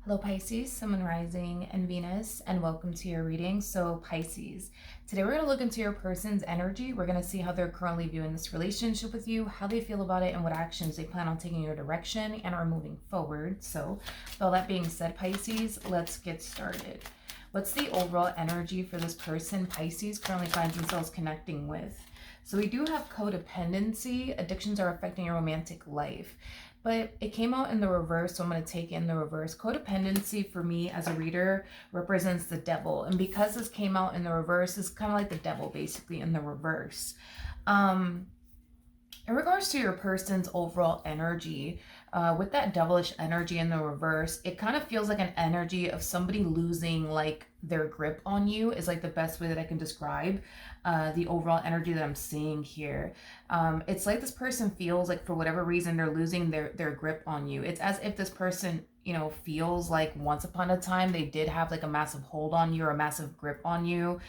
Hello Pisces, Sun, Moon, Rising, and Venus, and welcome to your reading. So Pisces, today we're going to look into your person's energy. We're going to see how they're currently viewing this relationship with you, how they feel about it, and what actions they plan on taking in your direction and are moving forward. So with all that being said, Pisces, let's get started. What's the overall energy for this person Pisces currently finds themselves connecting with? So we do have codependency. Addictions are affecting your romantic life. But it came out in the reverse, so I'm going to take in the reverse. Codependency for me as a reader represents the devil. And because this came out in the reverse, it's kind of like the devil basically in the reverse. In regards to your person's overall energy, with that devilish energy in the reverse, it kind of feels like an energy of somebody losing like their grip on you is like the best way that I can describe the overall energy that I'm seeing here. It's like this person feels like for whatever reason they're losing their grip on you. It's as if this person, you know, feels like once upon a time they did have like a massive hold on you or a massive grip on you.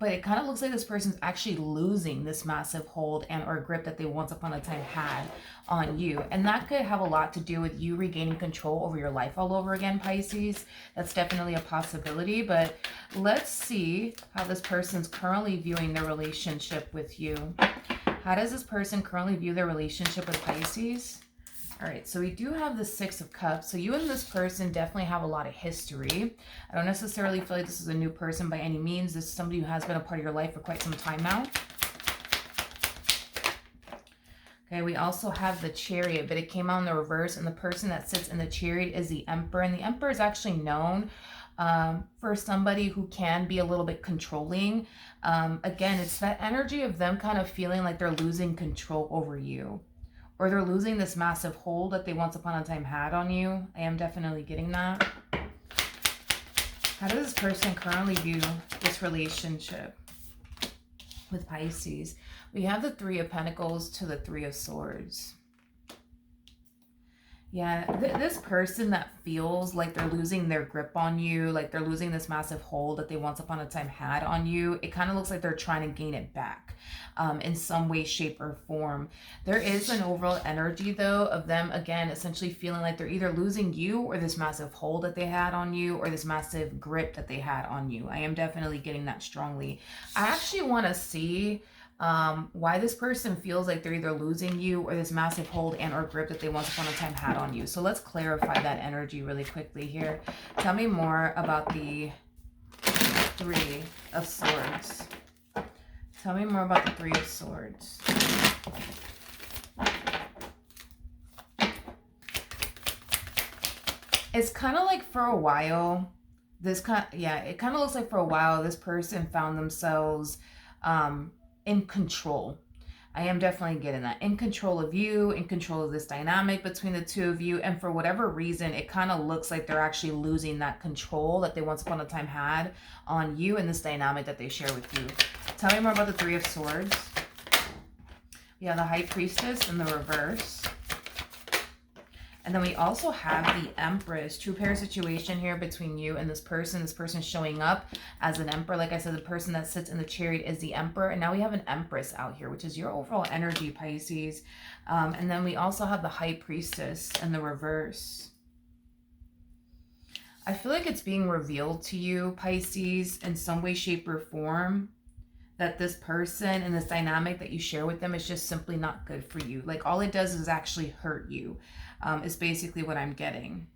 But it kind of looks like this person's actually losing this massive hold and or grip that they once upon a time had on you. And that could have a lot to do with you regaining control over your life all over again, Pisces. That's definitely a possibility. But let's see how this person's currently viewing their relationship with you. How does this person currently view their relationship with Pisces? All right, so we do have the Six of Cups. So you and this person definitely have a lot of history. I don't necessarily feel like this is a new person by any means. This is somebody who has been a part of your life for quite some time now. Okay, we also have the Chariot, but it came out in the reverse, and the person that sits in the Chariot is the Emperor, and the Emperor is actually known for somebody who can be a little bit controlling. Again, it's that energy of them kind of feeling like they're losing control over you, or they're losing this massive hold that they once upon a time had on you. I am definitely getting that. How does this person currently view this relationship with Pisces? We have the Three of Pentacles to the Three of Swords. Yeah, this person that feels like they're losing their grip on you, like they're losing this massive hold that they once upon a time had on you, it kind of looks like they're trying to gain it back in some way, shape, or form. There is an overall energy, though, of them, again, essentially feeling like they're either losing you or this massive hold that they had on you or this massive grip that they had on you. I am definitely getting that strongly. I actually want to see why this person feels like they're either losing you or this massive hold and or grip that they once upon a time had on you. So let's clarify that energy really quickly here. Tell me more about the Three of Swords. Tell me more about the Three of Swords. It's kind of like for a while, it kind of looks like for a while this person found themselves in control. I am definitely getting that. In control of you, in control of this dynamic between the two of you. And for whatever reason, it kind of looks like they're actually losing that control that they once upon a time had on you and this dynamic that they share with you. Tell me more about the Three of Swords. We have the High Priestess in the reverse. And then we also have the Empress, true pair situation here between you and this person showing up as an Emperor. Like I said, the person that sits in the Chariot is the Emperor. And now we have an Empress out here, which is your overall energy, Pisces. And then we also have the High Priestess in the reverse. I feel like it's being revealed to you, Pisces, in some way, shape, or form, that this person and this dynamic that you share with them is just simply not good for you. Like all it does is actually hurt you, is basically what I'm getting.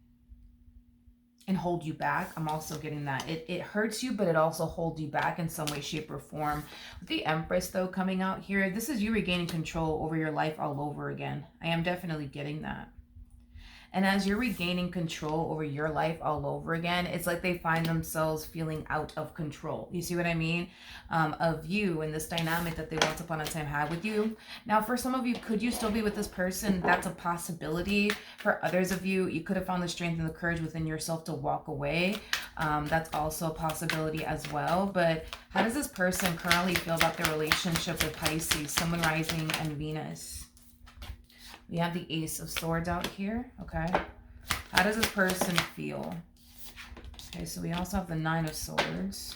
And hold you back. I'm also getting that. It hurts you, but it also holds you back in some way, shape, or form. With the Empress, though, coming out here, this is you regaining control over your life all over again. I am definitely getting that. And as you're regaining control over your life all over again, it's like they find themselves feeling out of control. You see what I mean? Of you and this dynamic that they once upon a time had with you. Now, for some of you, could you still be with this person? That's a possibility. For others of you, you could have found the strength and the courage within yourself to walk away. That's also a possibility as well. But how does this person currently feel about their relationship with Pisces, Sun, Moon, Rising, and Venus? We have the Ace of Swords out here, okay? How does this person feel? Okay, so we also have the Nine of Swords.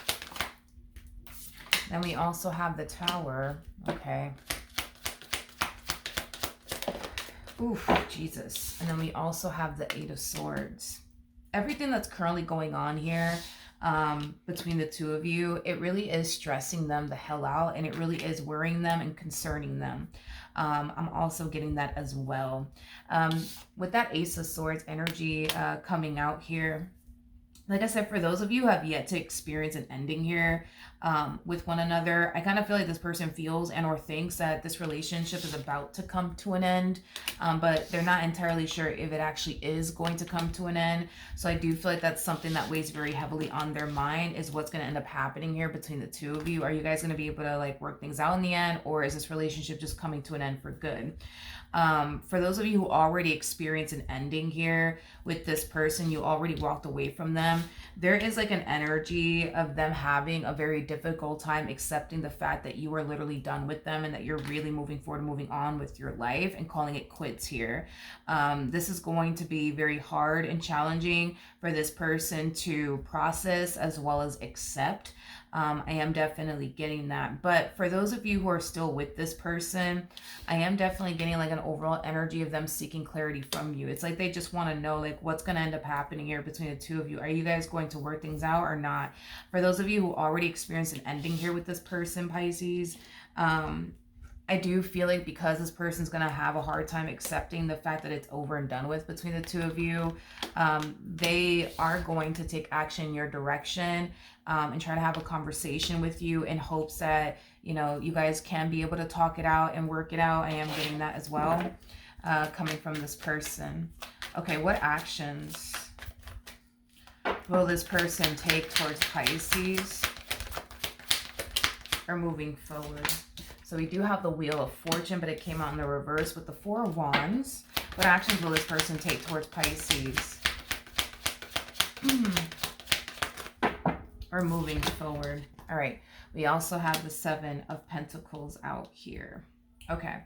Then we also have the Tower, okay? Oof, Jesus. And then we also have the Eight of Swords. Everything that's currently going on here between the two of you, it really is stressing them the hell out, and it really is worrying them and concerning them. I'm also getting that as well. With that Ace of Swords energy coming out here, like I said, for those of you who have yet to experience an ending here with one another, I kind of feel like this person feels and or thinks that this relationship is about to come to an end, but they're not entirely sure if it actually is going to come to an end. So I do feel like that's something that weighs very heavily on their mind, is what's going to end up happening here between the two of you. Are you guys going to be able to like work things out in the end, or is this relationship just coming to an end for good? For those of you who already experienced an ending here with this person, you already walked away from them. There is like an energy of them having a very difficult time accepting the fact that you are literally done with them and that you're really moving forward, moving on with your life and calling it quits here. This is going to be very hard and challenging for this person to process as well as accept. I am definitely getting that. But for those of you who are still with this person, I am definitely getting like an overall energy of them seeking clarity from you. It's like they just want to know like what's going to end up happening here between the two of you. Are you guys going to work things out or not? For those of you who already experienced an ending here with this person, Pisces, I do feel like because this person's going to have a hard time accepting the fact that it's over and done with between the two of you, they are going to take action in your direction and try to have a conversation with you in hopes that, you know, you guys can be able to talk it out and work it out. I am getting that as well coming from this person. Okay, what actions will this person take towards Pisces or moving forward? So we do have the Wheel of Fortune, but it came out in the reverse with the Four of Wands. What actions will this person take towards Pisces? Or moving forward. All right. We also have the Seven of Pentacles out here. Okay.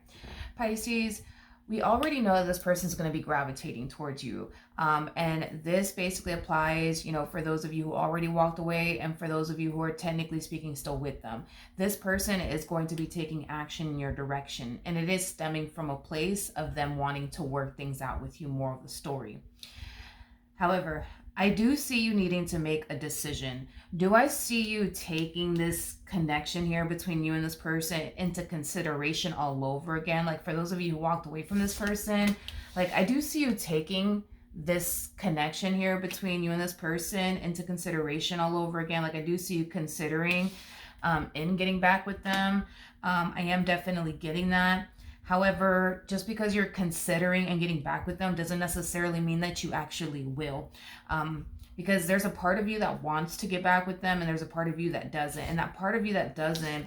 Pisces, we already know that this person is going to be gravitating towards you. And this basically applies, you know, for those of you who already walked away and for those of you who are technically speaking still with them. This person is going to be taking action in your direction. And it is stemming from a place of them wanting to work things out with you, more of the story. However, I do see you needing to make a decision. Do I see you taking this connection here between you and this person into consideration all over again? Like for those of you who walked away from this person, like I do see you taking this connection here between you and this person into consideration all over again. Like I do see you considering in getting back with them. I am definitely getting that. However, just because you're considering and getting back with them doesn't necessarily mean that you actually will. Because there's a part of you that wants to get back with them and there's a part of you that doesn't. And that part of you that doesn't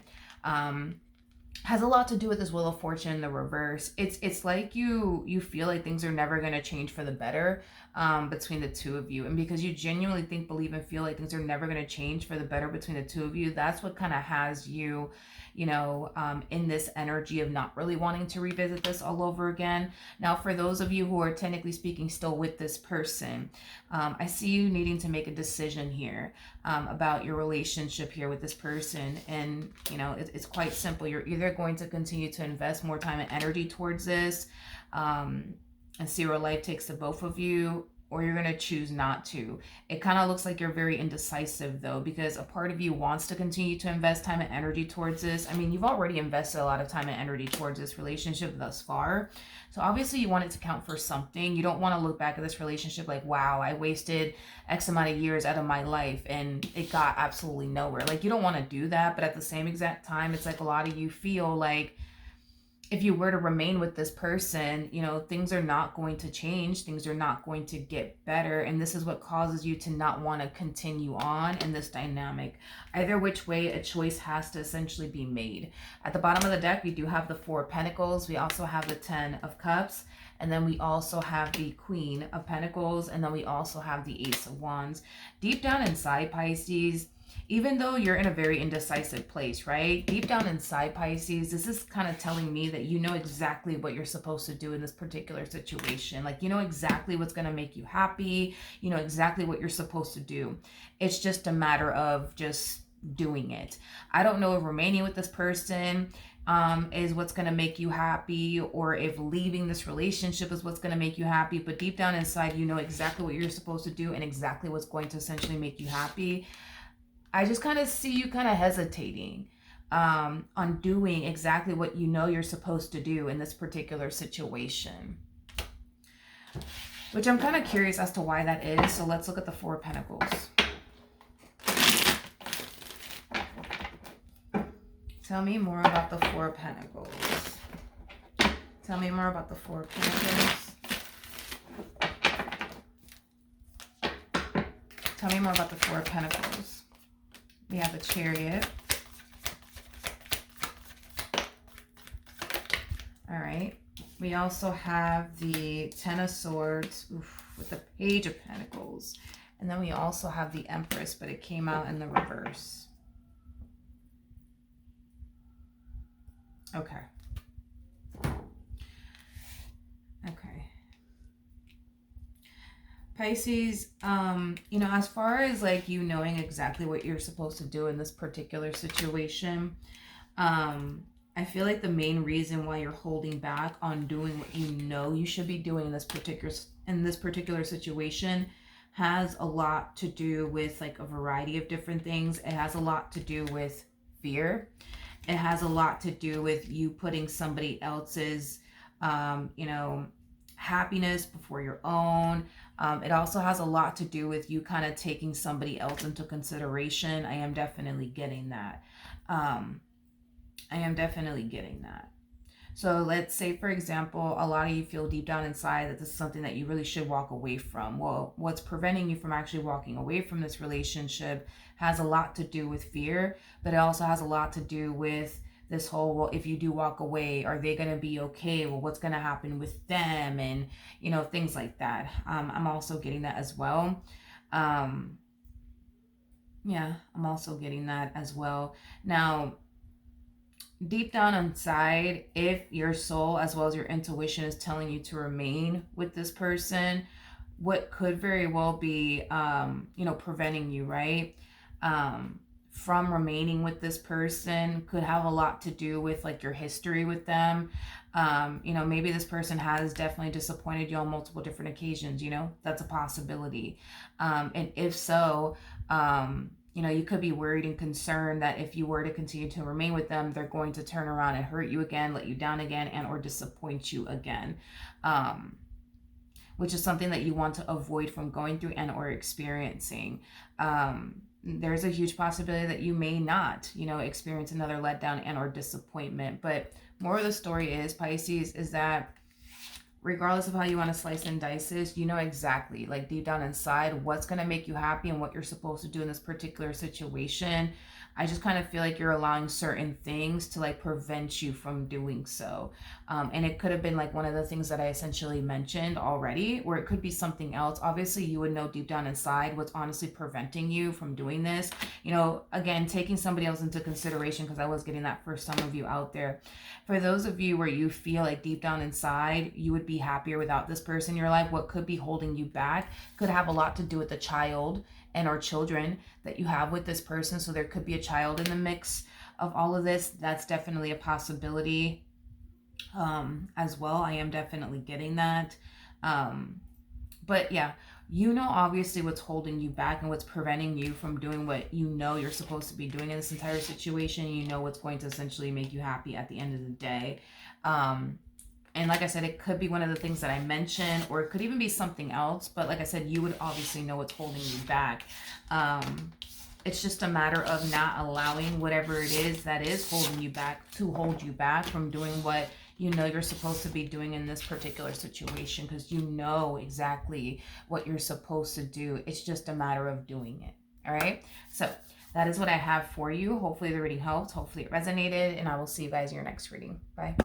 has a lot to do with this Wheel of Fortune in the reverse. It's like you feel like things are never going to change for the better between the two of you. And because you genuinely think, believe, and feel like things are never going to change for the better between the two of you, that's what kind of has you, you know, in this energy of not really wanting to revisit this all over again. Now, for those of you who are technically speaking still with this person, I see you needing to make a decision here about your relationship here with this person. And, you know, it's quite simple. You're either going to continue to invest more time and energy towards this and see where life takes the both of you, or you're going to choose not to. It kind of looks like you're very indecisive though, because a part of you wants to continue to invest time and energy towards this. I mean, you've already invested a lot of time and energy towards this relationship thus far. So obviously you want it to count for something. You don't want to look back at this relationship like, wow, I wasted X amount of years out of my life and it got absolutely nowhere. Like you don't want to do that. But at the same exact time, it's like a lot of you feel like if you were to remain with this person, you know, things are not going to change. Things are not going to get better. And this is what causes you to not want to continue on in this dynamic. Either which way, a choice has to essentially be made. At the bottom of the deck, we do have the Four of Pentacles. We also have the Ten of Cups. And then we also have the Queen of Pentacles. And then we also have the Ace of Wands. Deep down inside, Pisces, even though you're in a very indecisive place, right? Deep down inside, Pisces, this is kind of telling me that you know exactly what you're supposed to do in this particular situation. Like, you know exactly what's going to make you happy. You know exactly what you're supposed to do. It's just a matter of just doing it. I don't know if remaining with this person is what's going to make you happy, or if leaving this relationship is what's going to make you happy. But deep down inside, you know exactly what you're supposed to do and exactly what's going to essentially make you happy. I just kind of see you kind of hesitating on doing exactly what you know you're supposed to do in this particular situation, which I'm kind of curious as to why that is. So let's look at the Four of Pentacles. Tell me more about the Four of Pentacles. Tell me more about the Four of Pentacles. Tell me more about the Four of Pentacles. We have the Chariot. All right. We also have the Ten of Swords with the Page of Pentacles. And then we also have the Empress, but it came out in the reverse. Okay. Okay. Pisces, you know, as far as like you knowing exactly what you're supposed to do in this particular situation, I feel like the main reason why you're holding back on doing what you know you should be doing in this particular situation has a lot to do with like a variety of different things. It has a lot to do with fear. It has a lot to do with you putting somebody else's, you know, happiness before your own. It also has a lot to do with you kind of taking somebody else into consideration. I am definitely getting that. I am definitely getting that. So let's say, for example, a lot of you feel deep down inside that this is something that you really should walk away from. Well, what's preventing you from actually walking away from this relationship has a lot to do with fear, but it also has a lot to do with this whole, well, if you do walk away, are they going to be okay? Well, what's going to happen with them? And, you know, things like that. I'm also getting that as well. Yeah, I'm also getting that as well. Now, deep down inside, if your soul as well as your intuition is telling you to remain with this person, what could very well be, you know, preventing you, right? From remaining with this person could have a lot to do with like your history with them. You know, maybe this person has definitely disappointed you on multiple different occasions, you know, that's a possibility. And if so, you know, you could be worried and concerned that if you were to continue to remain with them, they're going to turn around and hurt you again, let you down again, and or disappoint you again. Which is something that you want to avoid from going through and or experiencing. There's a huge possibility that you may not, you know, experience another letdown and or disappointment. But more of the story is, Pisces, is that regardless of how you want to slice and dice this, you know exactly, like deep down inside, what's going to make you happy and what you're supposed to do in this particular situation. I just kind of feel like you're allowing certain things to like prevent you from doing so. And it could have been like one of the things that I essentially mentioned already, or it could be something else. Obviously, you would know deep down inside what's honestly preventing you from doing this. You know, again, taking somebody else into consideration, because I was getting that for some of you out there. For those of you where you feel like deep down inside, you would be happier without this person in your life, what could be holding you back could have a lot to do with the child and or children that you have with this person. So there could be a child in the mix of all of this. That's definitely a possibility as well. I am definitely getting that. But yeah, you know obviously what's holding you back and what's preventing you from doing what you know you're supposed to be doing in this entire situation. You know what's going to essentially make you happy at the end of the day. And like I said, it could be one of the things that I mentioned, or it could even be something else. But like I said, you would obviously know what's holding you back. It's just a matter of not allowing whatever it is that is holding you back to hold you back from doing what you know you're supposed to be doing in this particular situation, because you know exactly what you're supposed to do. It's just a matter of doing it. All right. So that is what I have for you. Hopefully the reading helped. Hopefully it resonated, and I will see you guys in your next reading. Bye.